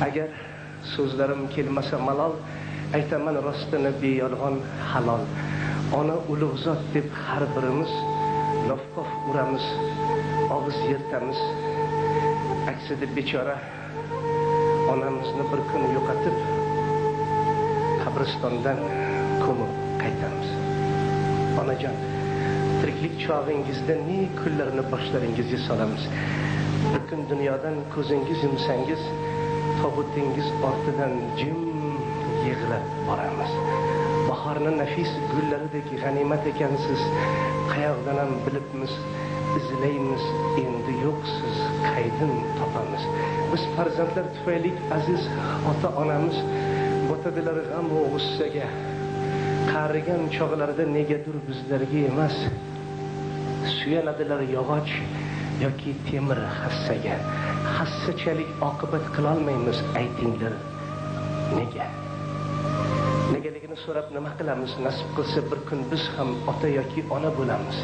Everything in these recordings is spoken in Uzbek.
Agar so'zlarim kelmasa malol, aytaman rostini beyolg'on halol. Ona ulug' zot deb har birimiz lofqof uramiz, og'iz yirtamiz. Aksida bechora onamizni bir kun yo'qotib, qabristondan ko'mib qaytamiz. Onajon, tiriklik chog'ingizda ne kunlarni boshlaringizga solamiz. Bir kun dunyodan ko'zingiz yumsangiz, tobutingiz ortidan jim yig'lab boramiz. Bahorning nafis gullaridek g'animat ekansiz, qayoqdan ham bilibmiz, izlaymiz, endi yo'qsiz, qaydin topamiz. Biz farzandlar tufayli aziz ota-onamiz botadilar g'am va g'ussaga. Qarigan chog'larida negadir bizlarga emas, suyanadilar yog'och yoki temir hassaga. Hassachalik oqibat qilolmaymiz, aytinglar nega? Negaligini so'rab nima qilamiz? Nasib qilsa bir kun biz ham ota yoki ona bo'lamiz.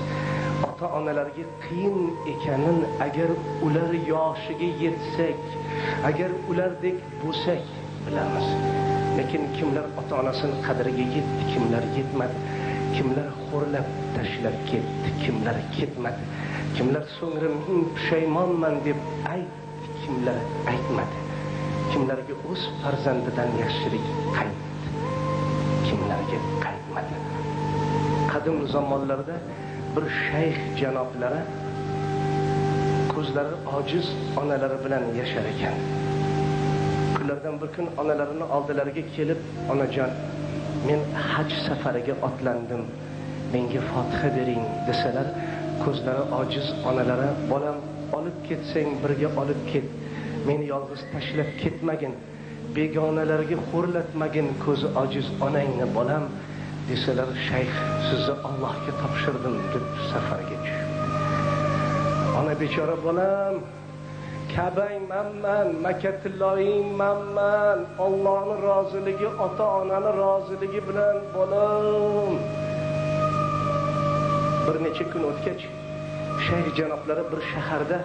Ota-onalarga qiyin ekanin agar ular yoshiga yetsak, agar ulardek bo'lsak bilamiz. Lekin kimlar ota-onasining qadriga yetdi, kimlar yetmadi, kimlar xo'rlab tashlab ketdi, kimlar ketmadi, kimlar so'ngra men pushaymonman deb aytdi, kimlar aytmadi, kimlarga o'z farzandidan yaxshilik qaytdi, kimlarga qaytmadi. Qadim zamonlarda bir shayx janoblari ko'zlari ojiz onalari bilan yashar ekan. Kunlardan bir kun onalarini oldilariga kelib, onajon, men haj safariga otlandim, menga fotiha bering desalar, ko'zlari ojiz onalari, bolam, olib ketsang birga olib ket, meni yolg'iz tashlab ketmagin, begonalarga xo'rlatmagin ko'zi ojiz onangni bolam desalar, shayx sizni Allohga topshirdim deb safarga tushdi. Ona bechora, bolam, Ka'bang manman, Makkatilloying manman, Allohning roziligi, ota-onaning roziligi bilan bolam. Bir necha kun o'tgach, shayx janoblari bir shaharda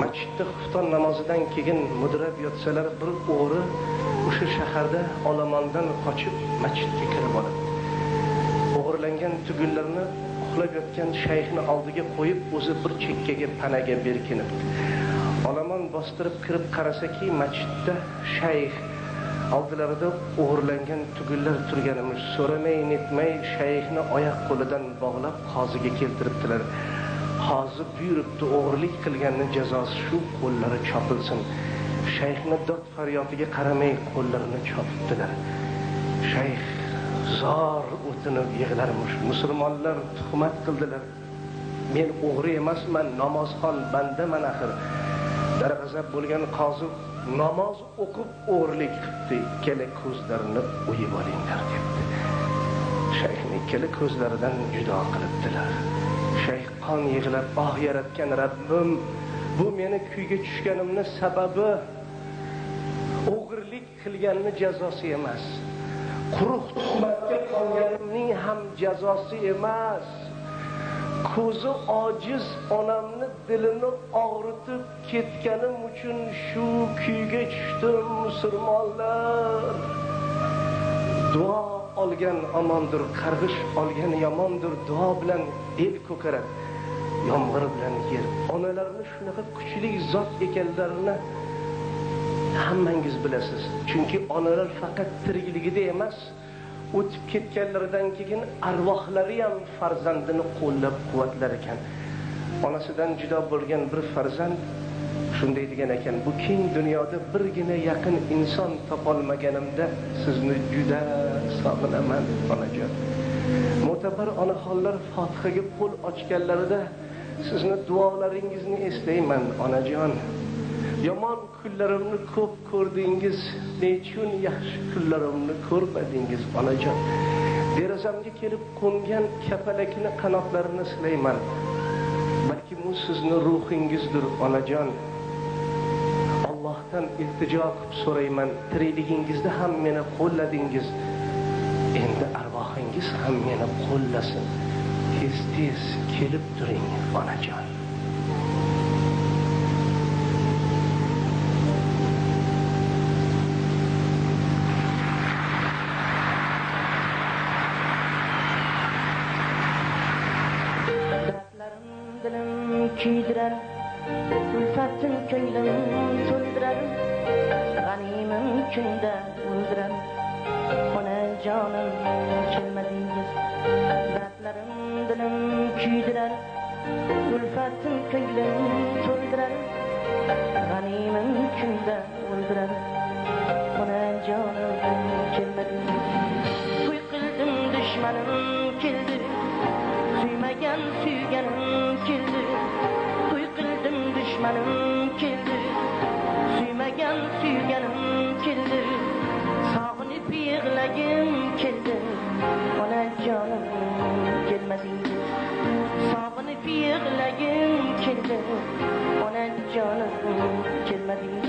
masjidda xufton namozidan keyin mudrab yotsalar, bir o'g'ri o'sha shaharda olomondan qochib masjidga kirib oladi. O'g'irlangan tugunlarni uxlab yotgan shayxni oldiga qo'yib, o'zi bir chekkaga panaga berkinibdi. Olomon bostirib kirib qarasaki, masjidda shayx oldilarida o'g'irlangan tugunlar turganini so'ramay netmay shayxni oyoq qo'lidan bog'lab qoziga keltiribdilar. Qozi buyuribdi, o'g'irlik qilganning jazosi shu, qo'llari chopilsin. Shayxni dod faryodiga qaramay qo'llarini chopibdilar. Shayx zor o'tinib yig'larmish. Musulmonlar tuhmat qildilar. Men o'g'ri emasman, namozxon bandaman axir. Darg'azab bo'lgan qozi namoz o'qib o'g'irlik qildi, ikkala ko'zlarini o'yib olinglar debdi. Shayxni ikkala ko'zlaridan judo qilibdilar. Shayx qon yig'lab, "Oh yaratgan Rabbim, bu meni kuyga tushganimning sababi o'g'irlik qilganning jazosi emas. Quruq tuhmatga qolganimning ham jazosi emas. Ko'zi ojiz onamni dilini og'ritib ketganim uchun shu kuyga tushdim, musulmonlar. Duo olgan omondir, qarg'ish olgan yomondir. Duo bilan el ko'karadi, yomg'ir bilan yer. Onalarni shunaqa kuchli zot ekanlarini hammangiz bilasiz. Chunki onalar faqat tirikligida emas, o'tib ketganlaridan keyin arvohlari ham farzandini qo'llab-quvvatlar ekan. Onasidan judo bo'lgan bir farzand shunday degan ekan, bu keng dunyoda birgina yaqin inson topolmaganimda sizni juda sog'inaman, onajon. Mo'tabar onaxonlar Fotihaga qo'l ochganlarida sizni duolaringizni eslayman, onajon. Yomon kunlarimni ko'p ko'rdingiz, nechun yaxshi kunlarimni ko'rmadingiz, onajon. Derazamga kelib qo'ngan kapalakni qanotlarini silayman. Balki bu sizni ruhingizdir, onajon. Allohdan iltijo qilib so'rayman, tirikligingizda ham meni qo'lladingiz, endi arvohingiz ham meni qo'llasin. Tez-tez kelib turing, onajon. kuydirar ulfatim ko'nglim to'ldirar g'animim kunda o'ldirar onajonim kelmadingiz dardlarim dilim kuydirar ulfatim ko'nglim to'ldirar g'animim kunda o'ldirar onajonim kelmadingiz to'y qildim dushmanim keldi suymagan suyganim keldi to'y qildim dushmanim keldi suymagan suyganim keldi sog'inib yig'lagim keldi onajonim kelmadingiz sog'inib yig'lagim keldi onajonim kelmadingiz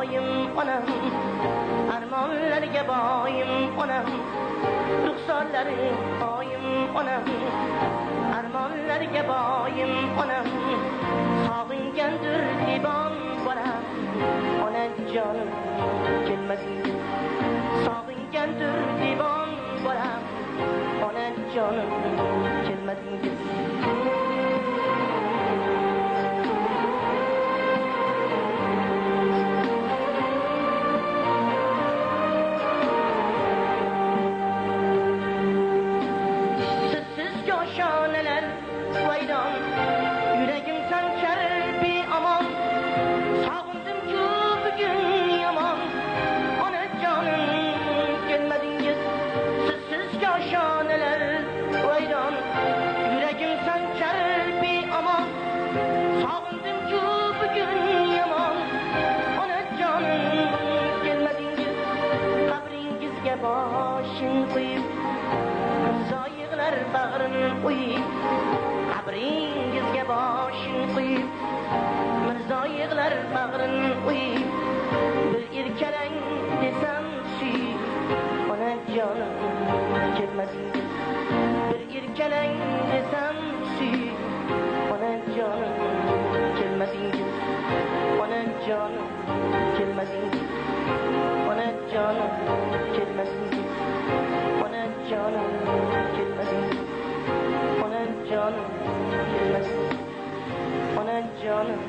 oyim onam armonlarga boyim onam ruxsorlari oyim onam armonlarga boyim onam sog'ingandir dibon bolam onajonim kelmadingiz sog'ingandir dibon bolam onajonim kelmadingiz boshing qo'yib zoyiqlar bag'rini o'yib qabringizga boshing qo'yib mirzoyiqlar bag'rini o'yib bir erkalang desam suy onajonim kelmadingiz bir erkalang desam suy onajonim kelmadingiz onajonim kelmadingiz onajonim kelmadingiz onajonim kelmadingiz onajonim kelmadingiz onajonim